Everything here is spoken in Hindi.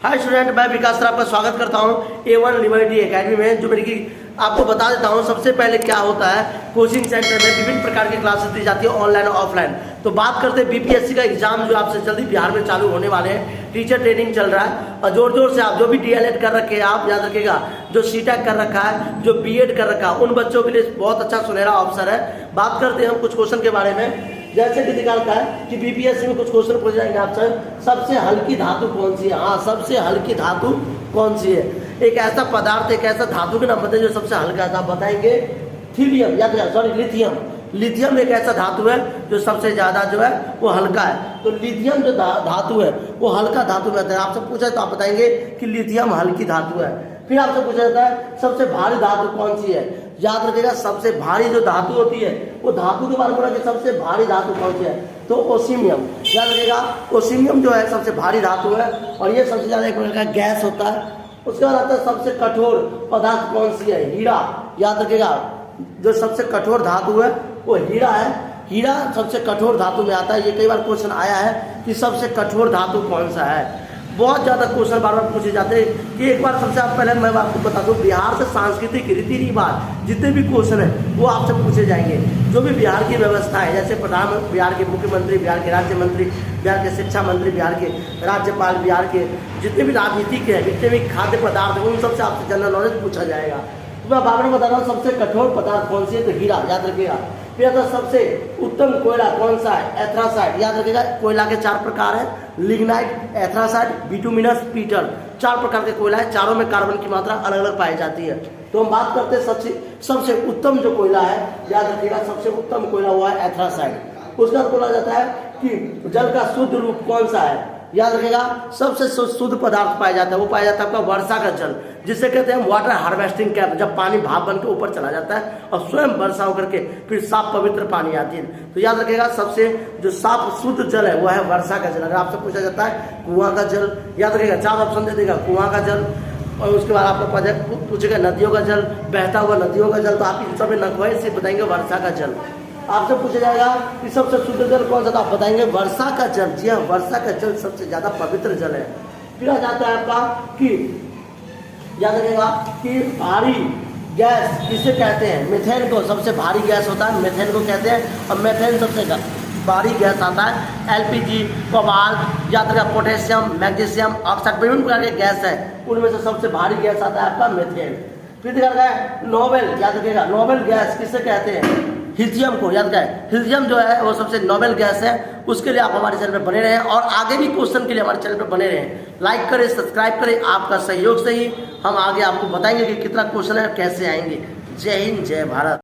हाय स्टूडेंट, मैं विकास सर आपका स्वागत करता हूं A1 लिबर्टी एकेडमी में। जो मेरी की आपको बता देता हूं, सबसे पहले क्या होता है, कोचिंग सेंटर में विभिन्न प्रकार की क्लासेस दी जाती है, ऑनलाइन और ऑफलाइन। तो बात करते हैं बीपीएससी का एग्जाम जो आपसे जल्दी बिहार में चालू होने वाले हैं। टीचर ट्रेनिंग चल रहा है और जोर जोर से आप जो भी डीएलएड कर रखे हैं, आप याद रखिएगा, जो सीटेक कर रखा है, जो बीएड कर रखा है, उन बच्चों के लिए बहुत अच्छा सुनहरा अवसर है। बात करते हैं हम कुछ क्वेश्चन के बारे में। जैसे कि निकालता है कि बीपीएससी में कुछ क्वेश्चन पूछ जाएंगे आपसे, सबसे हल्की धातु कौन सी है। हाँ, सबसे हल्की धातु कौन सी है। एक ऐसा पदार्थ, एक ऐसा धातु के नाम बताइए जो सबसे हल्का है। आप बताएंगे थीलियम, या सॉरी लिथियम। लिथियम एक ऐसा धातु है जो सबसे ज्यादा जो है वो हल्का है। तो लिथियम जो धातु है वो हल्का धातु में आता है। आपसे पूछा तो आप बताएंगे कि लिथियम हल्की धातु है। फिर आपसे पूछा जाता है सबसे भारी धातु कौन सी है। याद रखिएगा, सबसे भारी जो धातु होती है वो धातु के बारे में बोला कि सबसे भारी धातु कौन सी है, तो ओसीमियम। याद रखिएगा, ओसीमियम जो है सबसे भारी धातु है और ये सबसे ज्यादा एक प्रकार का गैस होता है। उसके बाद आता है सबसे कठोर पदार्थ कौन सी है, हीरा। याद रखिएगा, जो सबसे कठोर धातु है वो हीरा है। हीरा सबसे कठोर धातु में आता है। ये कई बार क्वेश्चन आया है कि सबसे कठोर धातु कौन सा है। बहुत ज्यादा क्वेश्चन बार बार पूछे जाते हैं कि एक बार सबसे पहले मैं आपको बता दूं, बिहार से सांस्कृतिक रीति रिवाज जितने भी क्वेश्चन है वो आपसे पूछे जाएंगे। जो भी बिहार की व्यवस्था है, जैसे प्रधानमंत्री, बिहार के मुख्यमंत्री, बिहार के राज्य मंत्री, बिहार के शिक्षा मंत्री, बिहार के राज्यपाल, बिहार के जितने भी राजनीतिक है, जितने भी खाद्य पदार्थ है, उन सबसे आपसे जनरल नॉलेज पूछा जाएगा। तो मैं बार बार बता रहा हूँ सबसे कठोर पदार्थ कौन सी है, तो हीरा। याद रखिएगा। फिर तो सबसे उत्तम कोयला कौन सा है, एथ्रासाइट। याद रखिएगा, कोयला के 4 प्रकार है, लिग्नाइट, एथ्रासाइट, बिटुमिनस, पीटर। 4 प्रकार के कोयला है, चारों में कार्बन की मात्रा अलग अलग पाई जाती है। तो हम बात करते हैं सबसे उत्तम जो कोयला है, याद रखिएगा, सबसे उत्तम कोयला हुआ है एथ्रासाइट। उसके बाद बोला जाता है कि जल का शुद्ध रूप कौन सा है। याद रखिएगा, सबसे शुद्ध पदार्थ पाया जाता है वो पाया जाता है आपका वर्षा का जल, जिसे कहते हैं वाटर हार्वेस्टिंग कैप। जब पानी भाप बन के ऊपर चला जाता है और स्वयं वर्षा होकर के फिर साफ पवित्र पानी आती है। तो याद रखिएगा, सबसे जो साफ शुद्ध जल है वो है वर्षा का जल। अगर आपसे पूछा जाता है कुआं का जल, याद रखिएगा 4 ऑप्शन दे देगा, कुआं का जल। और उसके बाद आपको पूछेगा नदियों का जल, बहता हुआ नदियों का जल, तो आप इन सब में नखवाई से बताएंगे वर्षा का जल। आपसे पूछा जाएगा कि सबसे शुद्ध जल कौन सा, तो आप बताएंगे वर्षा का जल। जी हाँ, वर्षा का जल सबसे ज्यादा पवित्र जल है। फिर आ जाता है आपका कि याद रखिएगा कि भारी गैस किसे कहते हैं, मीथेन को। सबसे भारी गैस होता है मीथेन को कहते हैं, और मीथेन सबसे भारी गैस आता है। एलपीजी, कोबाल्ट, याद रखिएगा, पोटेशियम, मैग्नीशियम ऑक्साइड, विभिन्न प्रकार के गैस है, उनमें से सबसे भारी गैस आता है आपका मीथेन। फिर देखा है नोबेल। याद रखिएगा, नोबेल गैस किसे कहते हैं, हीलियम को। याद रखें, हीलियम जो है वो सबसे नोबेल गैस है। उसके लिए आप हमारे चैनल पर बने रहें और आगे भी क्वेश्चन के लिए हमारे चैनल पर बने रहें। लाइक करें, सब्सक्राइब करें। आपका सहयोग से ही हम आगे आपको बताएंगे कि कितना क्वेश्चन है, कैसे आएंगे। जय हिंद, जय भारत।